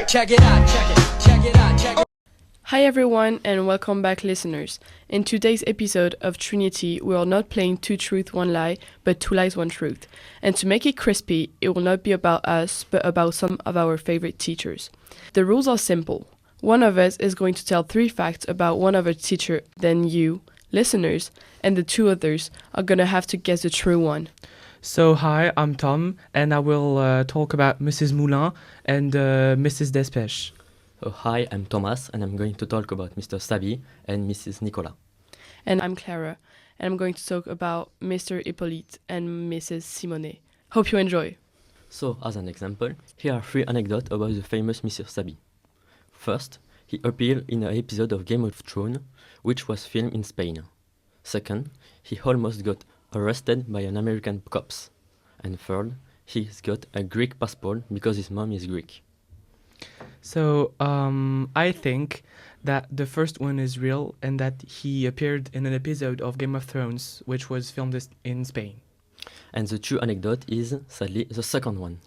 Check it out, check it out, check it. Hi everyone and welcome back listeners. In today's episode of Trinity, we are not playing two truths, one lie, but two lies, one truth. And to make it crispy, it will not be about us, but about some of our favorite teachers. The rules are simple. One of us is going to tell 3 facts about one other teacher, then you, listeners, and the 2 others are going to have to guess the true one. So hi, I'm Tom, and I will talk about Mrs. Moulin and Mrs. Despech. Hi, I'm Thomas, and I'm going to talk about Mr. Savy and Mrs. Nicolas. And I'm Clara, and I'm going to talk about Mr. Hippolyte and Mrs. Simone. Hope you enjoy. So, as an example, here are 3 anecdotes about the famous Mr. Savy. First, he appeared in an episode of Game of Thrones, which was filmed in Spain. Second, he almost got arrested by an American cops. And third, he's got a Greek passport because his mom is Greek. So I think that the first one is real and that he appeared in an episode of Game of Thrones, which was filmed in Spain. And the true anecdote is, sadly, the second one.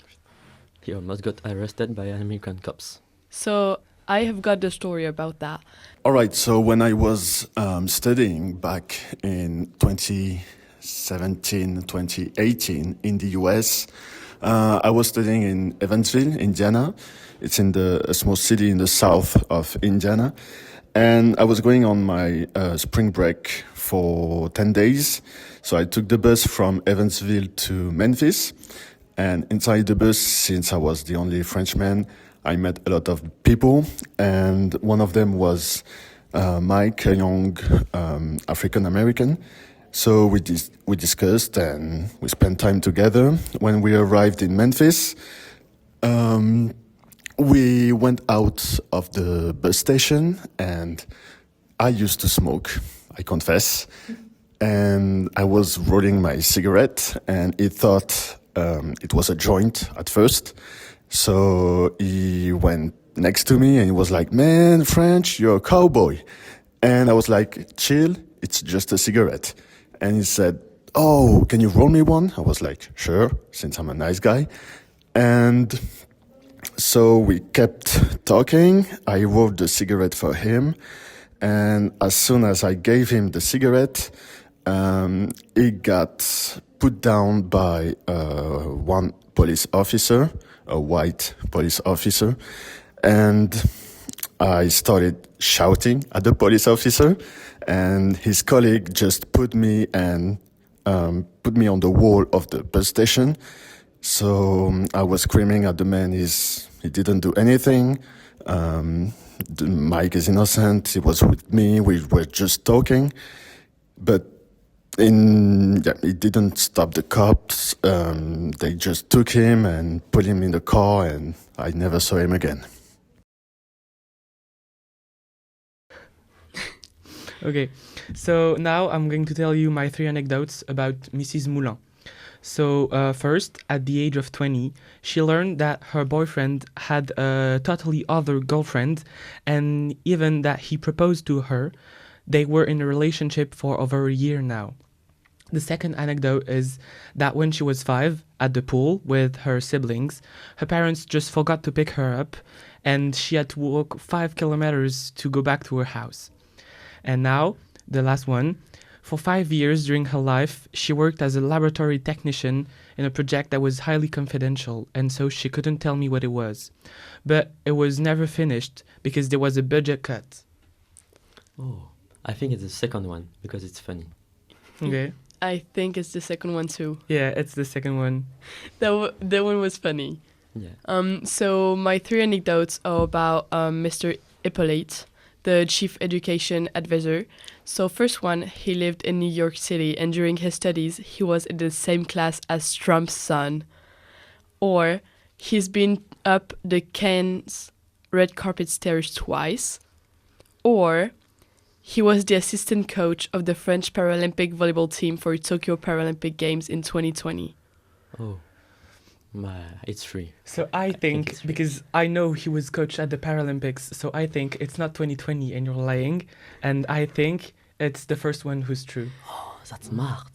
He almost got arrested by American cops. So I have got the story about that. All right, so when I was studying back in 2017, 2018 in the US, I was studying in Evansville, Indiana. It's in a small city in the south of Indiana. And I was going on my spring break for 10 days. So I took the bus from Evansville to Memphis. And inside the bus, since I was the only Frenchman, I met a lot of people. And one of them was Mike, a young African-American. So we discussed and we spent time together. When we arrived in Memphis, we went out of the bus station, and I used to smoke, I confess. And I was rolling my cigarette, and he thought it was a joint at first. So he went next to me and he was like, "Man, French, you're a cowboy." And I was like, "Chill, it's just a cigarette." And he said, "Oh, can you roll me one?" I was like, "Sure," since I'm a nice guy. And so we kept talking. I rolled the cigarette for him. And as soon as I gave him the cigarette, he got put down by one police officer, a white police officer. And I started shouting at the police officer. And his colleague just put me on the wall of the bus station. So I was screaming at the man. He didn't do anything. Mike is innocent. He was with me. We were just talking, but it didn't stop the cops. They just took him and put him in the car, and I never saw him again. Okay, so now I'm going to tell you my 3 anecdotes about Mrs. Moulin. So first, at the age of 20, she learned that her boyfriend had a totally other girlfriend, and even that he proposed to her. They were in a relationship for over a year now. The second anecdote is that when she was 5, at the pool with her siblings, her parents just forgot to pick her up, and she had to walk 5 kilometers to go back to her house. And now, the last one. For 5 years during her life, she worked as a laboratory technician in a project that was highly confidential, and so she couldn't tell me what it was. But it was never finished because there was a budget cut. Oh, I think it's the second one because it's funny. Okay. I think it's the second one too. Yeah, it's the second one. That one was funny. Yeah. So my 3 anecdotes are about Mr. Hippolyte, the chief education advisor. So first one, he lived in New York City, and during his studies, he was in the same class as Trump's son. Or he's been up the Cannes red carpet stairs twice. Or he was the assistant coach of the French Paralympic volleyball team for Tokyo Paralympic Games in 2020. Oh, it's 3. So I think it's 3. because I know he was coach at the Paralympics, so I think it's not 2020 and you're lying. And I think it's the first one who's true. Oh, that's smart.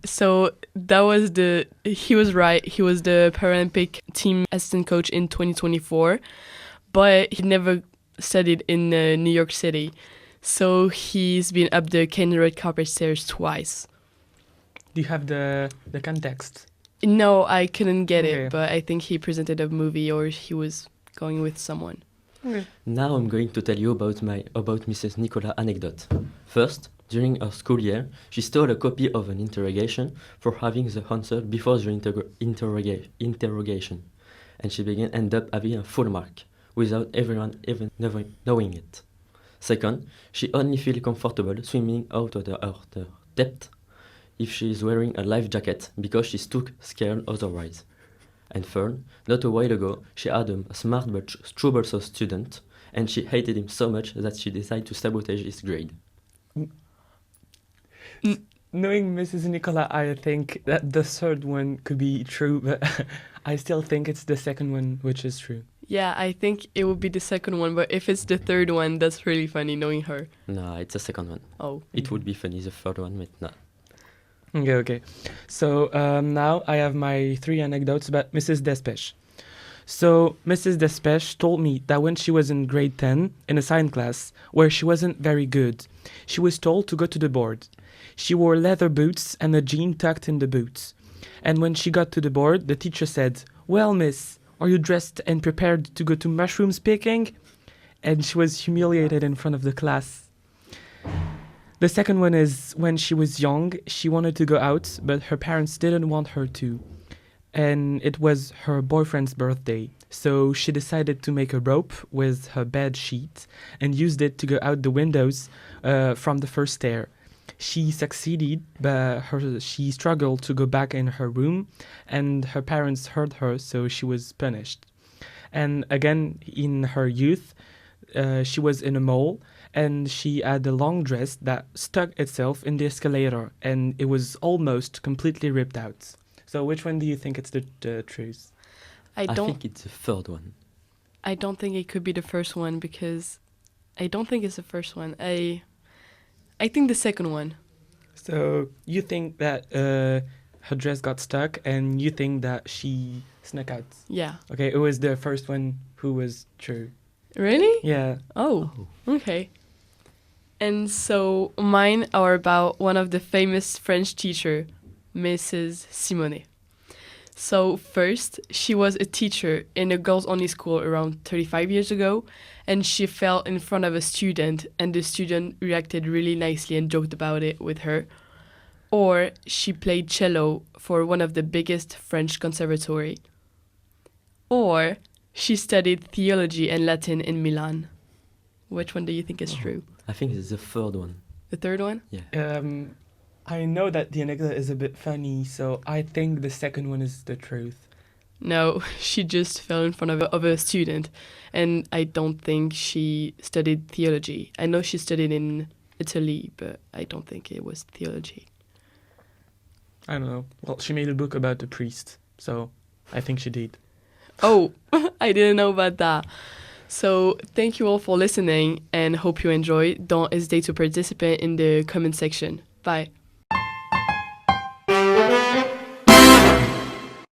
So he was right. He was the Paralympic team assistant coach in 2024. but he never studied in New York City. So he's been up the cane red carpet stairs twice. Do you have the context? No, I couldn't get Okay. it, but I think he presented a movie or he was going with someone. Now I'm going to tell you about Mrs. Nicola anecdote. First, during her school year, she stole a copy of an interrogation for having the answer before the interrogation, and she end up having a full mark without everyone even knowing it. Second, she only feels comfortable swimming out of her depth if she is wearing a life jacket because she's too scared otherwise. And third, not a while ago, she had a smart but troublesome student, and she hated him so much that she decided to sabotage his grade. Knowing Mrs. Nicola, I think that the third one could be true, but I still think it's the second one which is true. Yeah, I think it would be the second one, but if it's the third one, that's really funny knowing her. No, it's the second one. Oh. It would be funny, the third one, but no. Okay. So now I have my 3 anecdotes about Mrs. Despech. So Mrs. Despech told me that when she was in grade 10 in a science class where she wasn't very good, she was told to go to the board. She wore leather boots and a jean tucked in the boots. And when she got to the board, the teacher said, "Well, miss, are you dressed and prepared to go to mushrooms picking?" And she was humiliated in front of the class. The second one is when she was young, she wanted to go out, but her parents didn't want her to. And it was her boyfriend's birthday, so she decided to make a rope with her bed sheet and used it to go out the windows from the first stair. She succeeded, but she struggled to go back in her room, and her parents heard her, so she was punished. And again, in her youth, she was in a mall, and she had a long dress that stuck itself in the escalator, and it was almost completely ripped out. So which one do you think it's the truth? I I don't think it's the third one. I don't think it could be the first one because I don't think it's the first one. I think the second one. So you think that her dress got stuck, and you think that she snuck out. Yeah. Okay, it was the first one who was true. Really? Yeah. Oh, okay. And so mine are about one of the famous French teacher, Mrs. Simonet. So first, she was a teacher in a girls-only school around 35 years ago, and she fell in front of a student, and the student reacted really nicely and joked about it with her. Or she played cello for one of the biggest French conservatory. Or she studied theology and Latin in Milan. Which one do you think is true? I think it's the third one. The third one? Yeah. I know that the anecdote is a bit funny, so I think the second one is the truth. No, she just fell in front of a student, and I don't think she studied theology. I know she studied in Italy, but I don't think it was theology. I don't know. Well, she made a book about the priest, so I think she did. Oh, I didn't know about that. So thank you all for listening and hope you enjoy. Don't hesitate to participate in the comment section. Bye.